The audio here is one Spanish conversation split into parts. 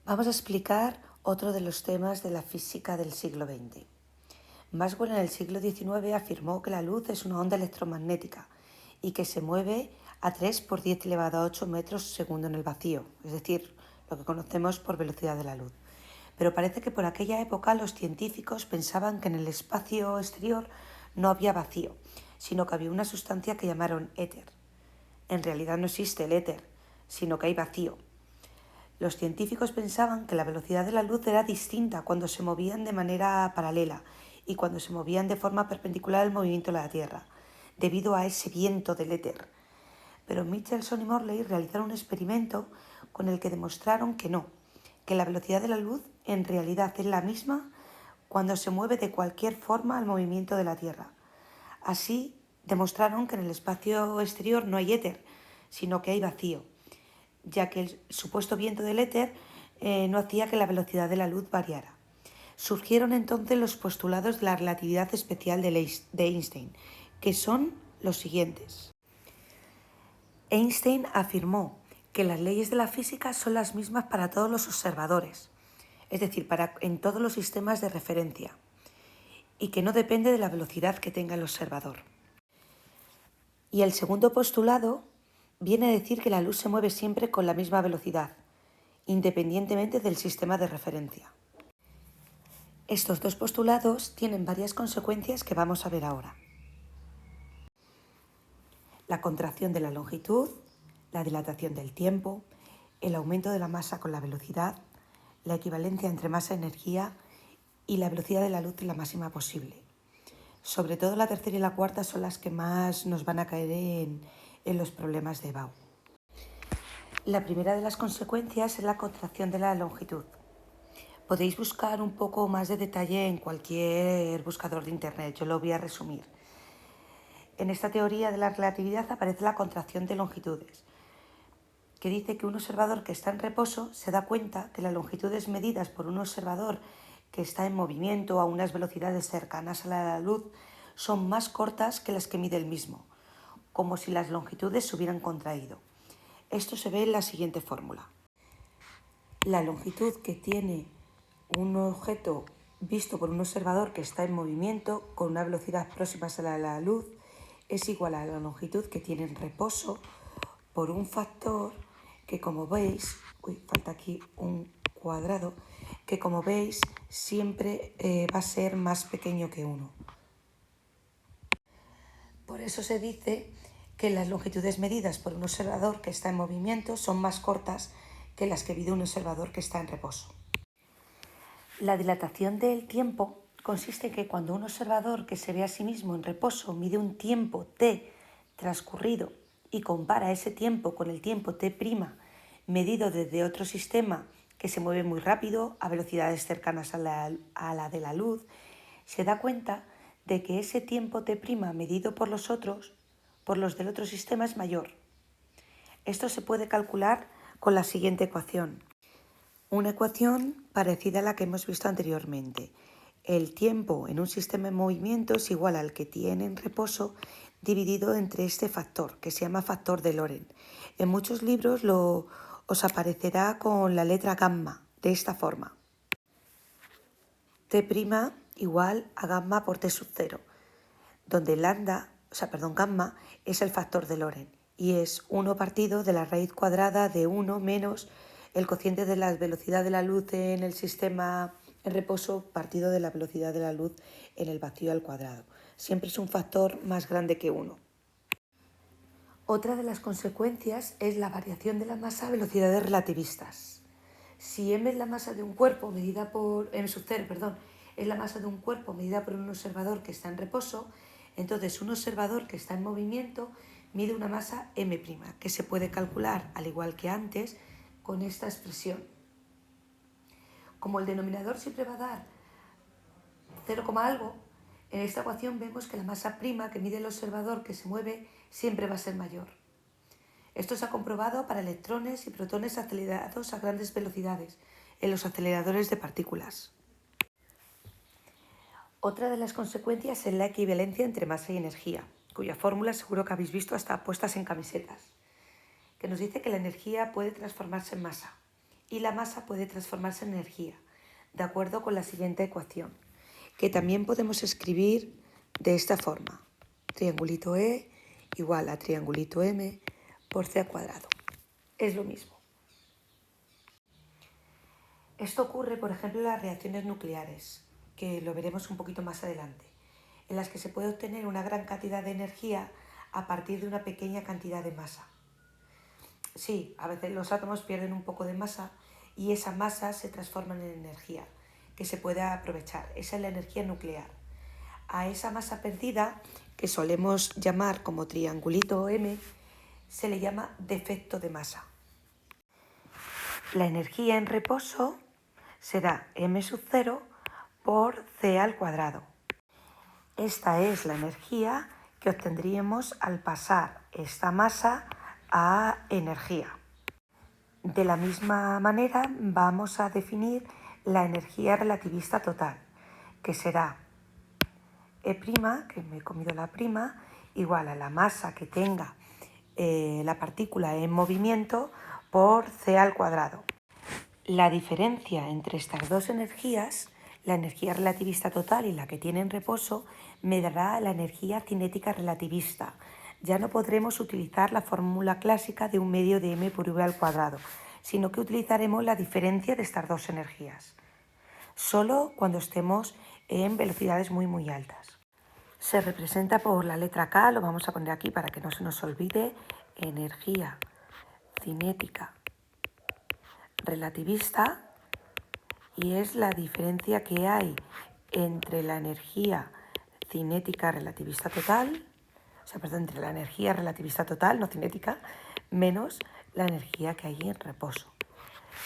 Vamos a explicar otro de los temas de la física del siglo XX. Maxwell en el siglo XIX afirmó que la luz es una onda electromagnética y que se mueve a 3 por 10 elevado a 8 metros segundo en el vacío, es decir, lo que conocemos por velocidad de la luz. Pero parece que por aquella época los científicos pensaban que en el espacio exterior no había vacío, sino que había una sustancia que llamaron éter. En realidad no existe el éter, sino que hay vacío. Los científicos pensaban que la velocidad de la luz era distinta cuando se movían de manera paralela y cuando se movían de forma perpendicular al movimiento de la Tierra, debido a ese viento del éter. Pero Michelson y Morley realizaron un experimento con el que demostraron que no, que la velocidad de la luz en realidad es la misma cuando se mueve de cualquier forma al movimiento de la Tierra. Así demostraron que en el espacio exterior no hay éter, sino que hay vacío, ya que el supuesto viento del éter no hacía que la velocidad de la luz variara. Surgieron entonces los postulados de la relatividad especial de Einstein, que son los siguientes. Einstein afirmó que las leyes de la física son las mismas para todos los observadores, es decir, en todos los sistemas de referencia, y que no depende de la velocidad que tenga el observador. Y el segundo postulado viene a decir que la luz se mueve siempre con la misma velocidad, independientemente del sistema de referencia. Estos dos postulados tienen varias consecuencias que vamos a ver ahora. La contracción de la longitud, la dilatación del tiempo, el aumento de la masa con la velocidad, la equivalencia entre masa y energía y la velocidad de la luz la máxima posible. Sobre todo la tercera y la cuarta son las que más nos van a caer en los problemas de Bau. La primera de las consecuencias es la contracción de la longitud. Podéis buscar un poco más de detalle en cualquier buscador de internet, yo lo voy a resumir. En esta teoría de la relatividad aparece la contracción de longitudes, que dice que un observador que está en reposo se da cuenta que las longitudes medidas por un observador que está en movimiento a unas velocidades cercanas a la de la luz son más cortas que las que mide el mismo, como si las longitudes se hubieran contraído. Esto se ve en la siguiente fórmula. La longitud que tiene un objeto visto por un observador que está en movimiento con una velocidad próxima a la de la luz es igual a la longitud que tiene en reposo por un factor que, como veis, falta aquí un cuadrado, que como veis siempre va a ser más pequeño que 1. Por eso se dice que las longitudes medidas por un observador que está en movimiento son más cortas que las que mide un observador que está en reposo. La dilatación del tiempo consiste en que cuando un observador que se ve a sí mismo en reposo mide un tiempo t transcurrido y compara ese tiempo con el tiempo t' medido desde otro sistema que se mueve muy rápido a velocidades cercanas a la de la luz, se da cuenta de que ese tiempo t' medido por los del otro sistema es mayor. Esto se puede calcular con la siguiente ecuación. Una ecuación parecida a la que hemos visto anteriormente. El tiempo en un sistema en movimiento es igual al que tiene en reposo dividido entre este factor, que se llama factor de Lorentz. En muchos libros os aparecerá con la letra gamma, de esta forma. T' igual a gamma por T sub 0, donde gamma es el factor de Lorentz y es 1 partido de la raíz cuadrada de 1 menos el cociente de la velocidad de la luz en el sistema en reposo partido de la velocidad de la luz en el vacío al cuadrado. Siempre es un factor más grande que 1. Otra de las consecuencias es la variación de la masa a velocidades relativistas. Si m es la masa de un cuerpo medida por m sub 0, es la masa de un cuerpo medida por un observador que está en reposo, entonces un observador que está en movimiento mide una masa m', que se puede calcular, al igual que antes, con esta expresión. Como el denominador siempre va a dar 0, algo, en esta ecuación vemos que la masa prima que mide el observador que se mueve siempre va a ser mayor. Esto se ha comprobado para electrones y protones acelerados a grandes velocidades en los aceleradores de partículas. Otra de las consecuencias es la equivalencia entre masa y energía, cuya fórmula seguro que habéis visto hasta puestas en camisetas, que nos dice que la energía puede transformarse en masa y la masa puede transformarse en energía, de acuerdo con la siguiente ecuación, que también podemos escribir de esta forma. Triangulito E igual a triangulito M por C al cuadrado. Es lo mismo. Esto ocurre, por ejemplo, en las reacciones nucleares, que lo veremos un poquito más adelante, en las que se puede obtener una gran cantidad de energía a partir de una pequeña cantidad de masa. Sí, a veces los átomos pierden un poco de masa y esa masa se transforma en energía que se puede aprovechar. Esa es la energía nuclear. A esa masa perdida, que solemos llamar como triangulito M, se le llama defecto de masa. La energía en reposo será m0 por c al cuadrado. Esta es la energía que obtendríamos al pasar esta masa a energía. De la misma manera vamos a definir la energía relativista total, que será E', que me he comido la prima, igual a la masa que tenga la partícula en movimiento por c al cuadrado. La diferencia entre estas dos energías, la energía relativista total y la que tiene en reposo, me dará la energía cinética relativista. Ya no podremos utilizar la fórmula clásica de un medio de m por v al cuadrado, sino que utilizaremos la diferencia de estas dos energías, solo cuando estemos en velocidades muy altas. Se representa por la letra K, lo vamos a poner aquí para que no se nos olvide, energía cinética relativista, y es la diferencia que hay entre la energía cinética relativista total, entre la energía relativista total, no cinética, menos la energía que hay en reposo.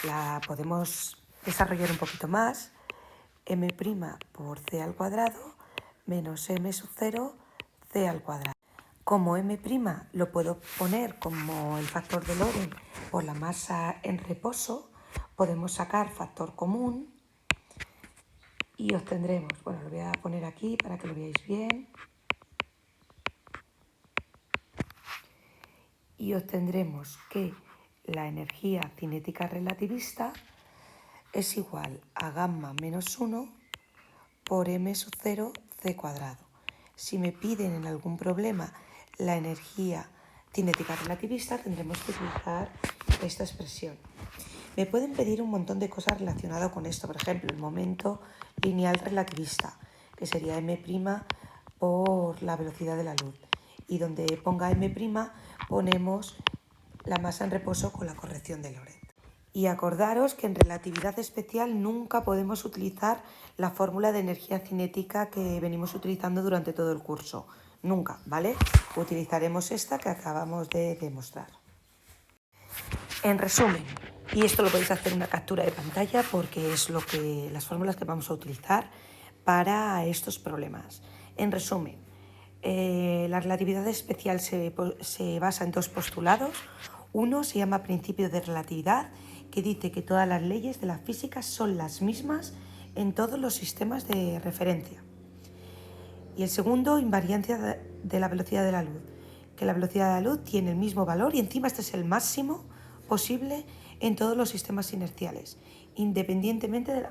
La podemos desarrollar un poquito más, m' por c al cuadrado menos m0 c al cuadrado. Como m' lo puedo poner como el factor de Lorentz por la masa en reposo, podemos sacar factor común y obtendremos, lo voy a poner aquí para que lo veáis bien, y obtendremos que la energía cinética relativista es igual a gamma menos 1 por m0 c cuadrado. Si me piden en algún problema la energía cinética relativista, tendremos que utilizar esta expresión. Me pueden pedir un montón de cosas relacionadas con esto, por ejemplo, el momento lineal relativista, que sería m' por la velocidad de la luz. Y donde ponga m', ponemos la masa en reposo con la corrección de Lorentz. Y acordaros que en relatividad especial nunca podemos utilizar la fórmula de energía cinética que venimos utilizando durante todo el curso. Nunca, ¿vale? Utilizaremos esta que acabamos de demostrar. En resumen, y esto lo podéis hacer una captura de pantalla porque es las fórmulas que vamos a utilizar para estos problemas. En resumen, la relatividad especial se basa en dos postulados. Uno se llama principio de relatividad, que dice que todas las leyes de la física son las mismas en todos los sistemas de referencia. Y el segundo, invariancia de la velocidad de la luz, que la velocidad de la luz tiene el mismo valor y encima este es el máximo posible en todos los sistemas inerciales, independientemente de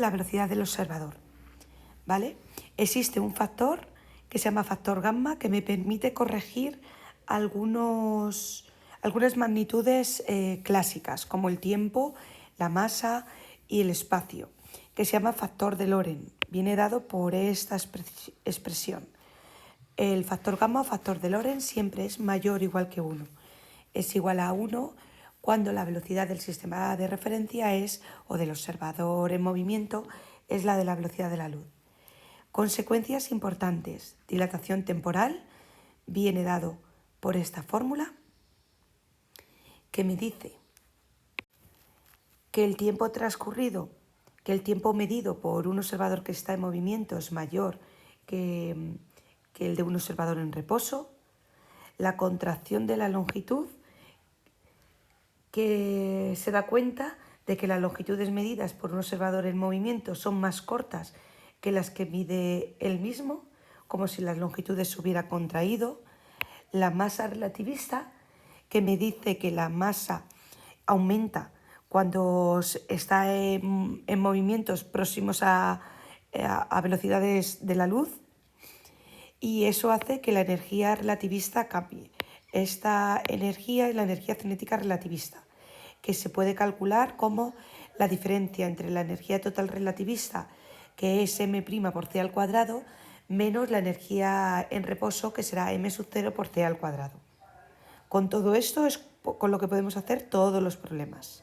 la velocidad del observador. ¿Vale? Existe un factor que se llama factor gamma que me permite corregir algunas magnitudes clásicas, como el tiempo, la masa y el espacio, que se llama factor de Lorentz. Viene dado por esta expresión. El factor gamma o factor de Lorentz siempre es mayor o igual que 1. Es igual a 1 cuando la velocidad del sistema de referencia o del observador en movimiento, es la de la velocidad de la luz. Consecuencias importantes. Dilatación temporal viene dado por esta fórmula que me dice que el tiempo transcurrido, que el tiempo medido por un observador que está en movimiento es mayor que el de un observador en reposo. La contracción de la longitud, que se da cuenta de que las longitudes medidas por un observador en movimiento son más cortas que las que mide él mismo, como si las longitudes se hubiera contraído. La masa relativista, que me dice que la masa aumenta cuando está en movimientos próximos a velocidades de la luz, y eso hace que la energía relativista cambie. Esta energía es la energía cinética relativista, que se puede calcular como la diferencia entre la energía total relativista, que es m' por c al cuadrado, menos la energía en reposo, que será m sub 0 por c al cuadrado. Con todo esto es con lo que podemos hacer todos los problemas.